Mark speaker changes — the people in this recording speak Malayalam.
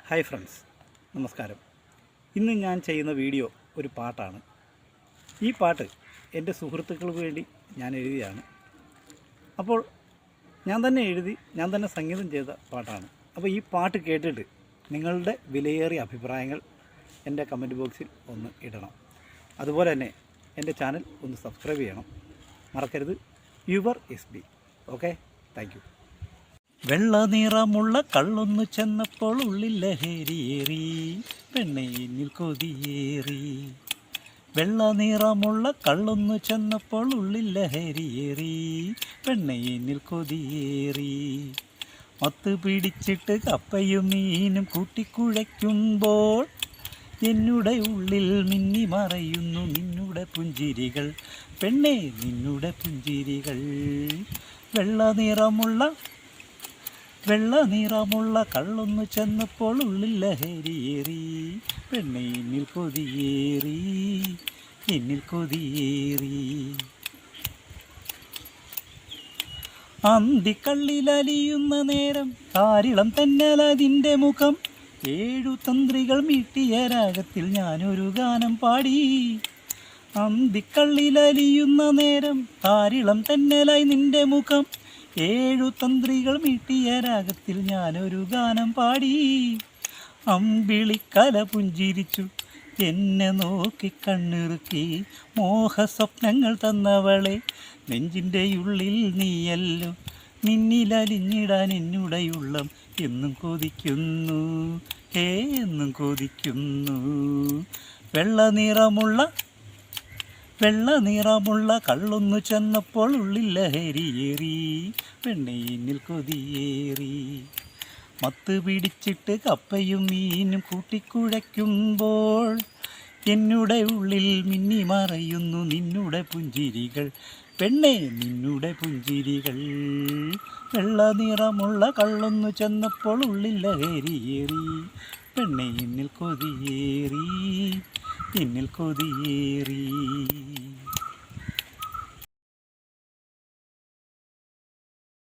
Speaker 1: ഹായ് ഫ്രണ്ട്സ്, നമസ്കാരം. ഇന്ന് ഞാൻ ചെയ്യുന്ന വീഡിയോ ഒരു പാട്ടാണ്. ഈ പാട്ട് എൻ്റെ സുഹൃത്തുക്കൾക്ക് വേണ്ടി ഞാൻ എഴുതിയാണ്. അപ്പോൾ ഞാൻ തന്നെ എഴുതി, ഞാൻ തന്നെ സംഗീതം ചെയ്ത പാട്ടാണ്. അപ്പോൾ ഈ പാട്ട് കേട്ടിട്ട് നിങ്ങളുടെ വിലയേറിയ അഭിപ്രായങ്ങൾ എൻ്റെ കമൻറ്റ് ബോക്സിൽ ഒന്ന് ഇടണം. അതുപോലെ തന്നെ എൻ്റെ ചാനൽ ഒന്ന് സബ്സ്ക്രൈബ് ചെയ്യണം, മറക്കരുത്. Your S B. Okay, thank you. വെള്ള നിറമുള്ള കള്ളൊന്നു ചെന്നപ്പോൾ ഉള്ളിൽ ലഹരിയേറി, പെണ്ണയിൽ കൊതിയേറി. വെള്ള നിറമുള്ള കള്ളൊന്നു ചെന്നപ്പോൾ ഉള്ളിൽ ലഹരിയേറി, പെണ്ണയിൽ കൊതിയേറി. മത്ത് പിടിച്ചിട്ട് കപ്പയും മീനും കൂട്ടിക്കുഴയ്ക്കുമ്പോൾ എന്നുടെ ഉള്ളിൽ മിന്നി മറയുന്നു നിന്നുടെ പുഞ്ചിരികൾ, പെണ്ണേ നിന്നുടെ പുഞ്ചിരികൾ. വെള്ള നിറമുള്ള കള്ളൊന്നു ചെന്നപ്പോൾ ഉള്ളിൽ ലഹരിയേറി, പെണ്ണയിൽ കൊതിയേറി, എന്നിൽ കൊതിയേറി. അന്തിക്കള്ളിലലിയുന്ന നേരം കാരിളം തന്നലതിൻ്റെ മുഖം, 7 തന്ത്രികൾ മീട്ടിയ രാഗത്തിൽ ഞാനൊരു ഗാനം പാടി. അന്തിക്കള്ളിലലിയുന്ന നേരം കാരിളം തന്നലായി നിൻ്റെ മുഖം, 7 തന്ത്രികൾ മീട്ടിയ രാഗത്തിൽ ഞാനൊരു ഗാനം പാടി. അമ്പിളിക്കല പുഞ്ചിരിച്ചു എന്നെ നോക്കി കണ്ണിറുക്കി, മോഹസ്വപ്നങ്ങൾ തന്നവളെ നെഞ്ചിൻ്റെ ഉള്ളിൽ നീയല്ലോ, നിന്നിലലിഞ്ഞിടാൻ എന്നുടയുള്ളം എന്നും കൊതിക്കുന്നു, എന്നും കൊതിക്കുന്നു. വെള്ള നിറമുള്ള കള്ളൊന്നു ചെന്നപ്പോൾ ഉള്ളിൽ ലഹരിയേറി, പെണ്ണയിൽ കൊതിയേറി. മത്ത് പിടിച്ചിട്ട് കപ്പയും മീനും കൂട്ടിക്കുഴയ്ക്കുമ്പോൾ എന്നുടെ ഉള്ളിൽ മിന്നി മറയുന്നു നിന്നുടെ പുഞ്ചിരികൾ, പെണ്ണേ നിന്നുടെ പുഞ്ചിരികൾ. വെള്ള നിറമുള്ള കള്ളൊന്നു ചെന്നപ്പോൾ ഉള്ളിൽ ലഹരിയേറി, പെണ്ണയിൽ കൊതിയേറി, എന്നിൽ കൊതിയേറി.